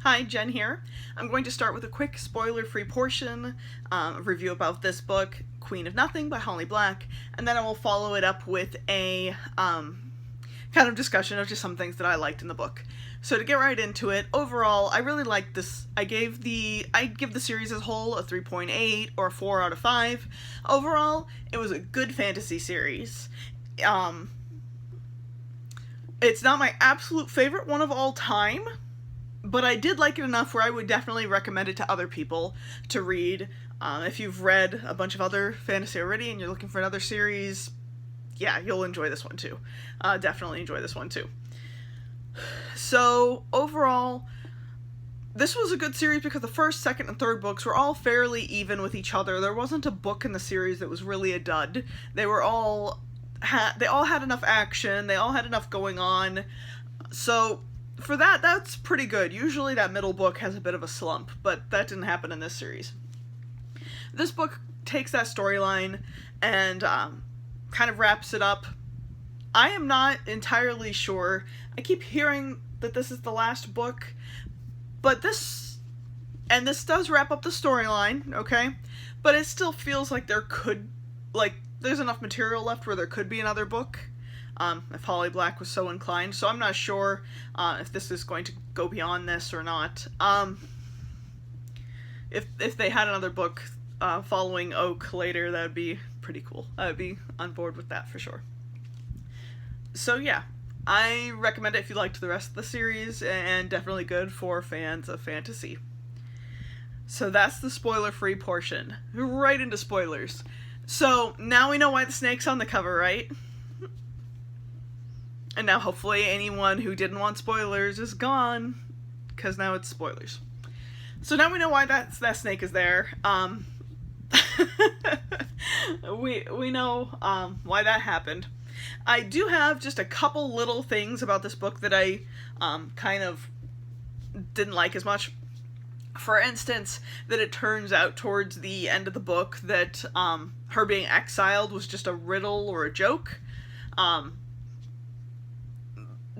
Hi, Jen here. I'm going to start with a quick spoiler-free portion review about this book, Queen of Nothing by Holly Black, and then I will follow it up with a kind of discussion of just some things that I liked in the book. So to get right into it, overall, I really liked this. I'd give the series as a whole a 3.8 or a 4 out of 5. Overall, it was a good fantasy series. It's not my absolute favorite one of all time, but I did like it enough where I would definitely recommend it to other people to read. If you've read a bunch of other fantasy already and you're looking for another series, yeah, you'll enjoy this one too. Definitely enjoy this one too. So, overall, this was a good series because the first, second, and third books were all fairly even with each other. There wasn't a book in the series that was really a dud. They all had enough action, they all had enough going on. So, for that, that's pretty good. Usually that middle book has a bit of a slump, but that didn't happen in this series. This book takes that storyline and kind of wraps it up. I am not entirely sure. I keep hearing that this is the last book, but this does wrap up the storyline, okay? But it still feels like there's enough material left where there could be another book. If Holly Black was so inclined. So I'm not sure if this is going to go beyond this or not. If they had another book following Oak later, that would be pretty cool. I would be on board with that for sure. So yeah, I recommend it if you liked the rest of the series, and definitely good for fans of fantasy. So that's the spoiler-free portion. Right into spoilers. So now we know why the snake's on the cover, right? And now hopefully anyone who didn't want spoilers is gone, because now it's spoilers. So now we know why that snake is there. We know why that happened. I do have just a couple little things about this book that I kind of didn't like as much. For instance, that it turns out towards the end of the book that her being exiled was just a riddle or a joke.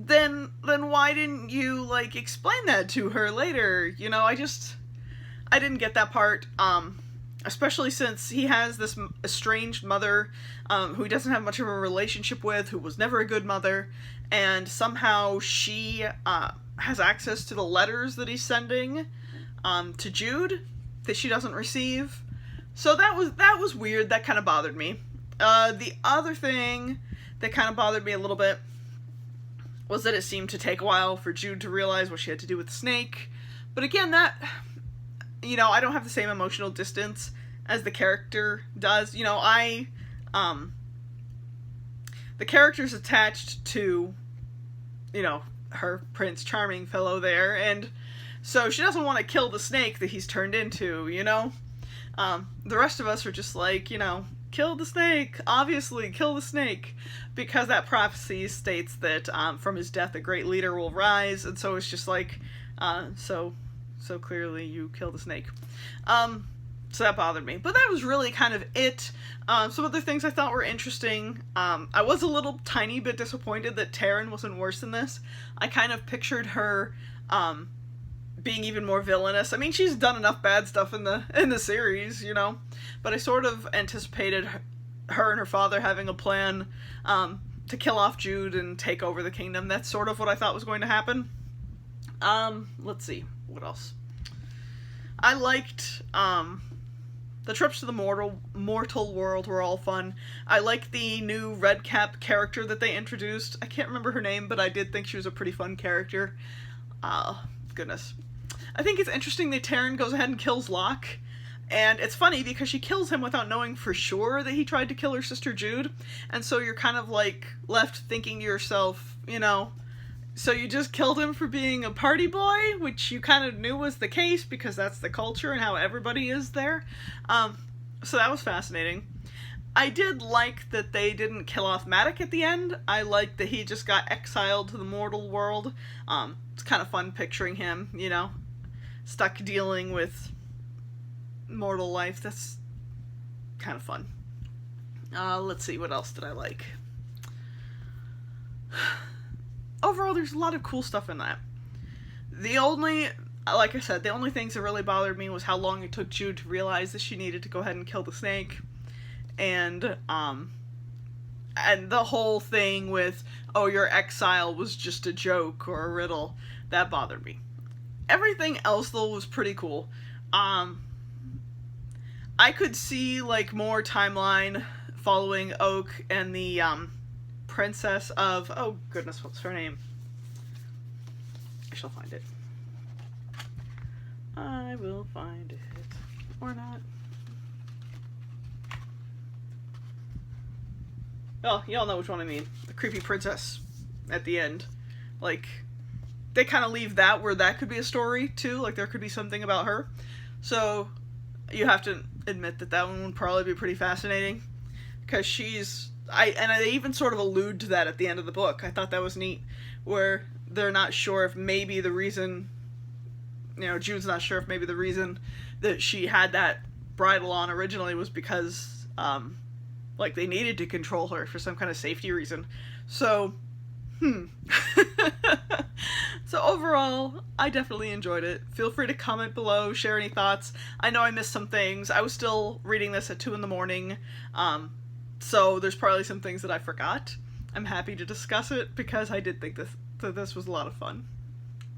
Then why didn't you, explain that to her later? You know, I didn't get that part, especially since he has this estranged mother, who he doesn't have much of a relationship with, who was never a good mother, and somehow she, has access to the letters that he's sending, to Jude, that she doesn't receive. So that was weird, that kind of bothered me. The other thing that kind of bothered me a little bit was that it seemed to take a while for Jude to realize what she had to do with the snake. But again, I don't have the same emotional distance as the character does. The character's attached to, her Prince Charming fellow there, and so she doesn't want to kill the snake that he's turned into, The rest of us are just like, kill the snake, obviously, kill the snake, because that prophecy states that from his death a great leader will rise, and so it's just like, so clearly you kill the snake. So that bothered me, but that was really kind of it. Some other things I thought were interesting. I was a little tiny bit disappointed that Taryn wasn't worse than this. I kind of pictured her being even more villainous. I mean, she's done enough bad stuff in the series, but I sort of anticipated her and her father having a plan to kill off Jude and take over the kingdom. That's sort of what I thought was going to happen. Let's see, what else? I liked the trips to the mortal world were all fun. I like the new red cap character that they introduced. I can't remember her name, but I did think she was a pretty fun character. Goodness. I think it's interesting that Taryn goes ahead and kills Locke, and it's funny because she kills him without knowing for sure that he tried to kill her sister Jude, and so you're kind of left thinking to yourself, so you just killed him for being a party boy, which you kind of knew was the case because that's the culture and how everybody is there. So that was fascinating. I did like that they didn't kill off Madoc at the end. I liked that he just got exiled to the mortal world. It's kind of fun picturing him, stuck dealing with mortal life. That's kind of fun. Let's see, what else did I like? Overall, there's a lot of cool stuff in that. The only like I said, the only things that really bothered me was how long it took Jude to realize that she needed to go ahead and kill the snake. And the whole thing with, oh, your exile was just a joke or a riddle, that bothered me. Everything else, though, was pretty cool. I could see, like, more timeline following Oak and the princess of, oh goodness, what's her name? I shall find it. I will find it. Or not. Well, y'all know which one I mean. The creepy princess at the end. Like, they kind of leave that where that could be a story, too. Like, there could be something about her. So, you have to admit that that one would probably be pretty fascinating. Because she's... and they even sort of allude to that at the end of the book. I thought that was neat. Where they're not sure if maybe the reason... You know, Jude's not sure if maybe the reason that she had that bridle on originally was because, like, they needed to control her for some kind of safety reason. So, So overall, I definitely enjoyed it. Feel free to comment below, share any thoughts. I know I missed some things. I was still reading this at 2 in the morning, so there's probably some things that I forgot. I'm happy to discuss it because I did think that this was a lot of fun.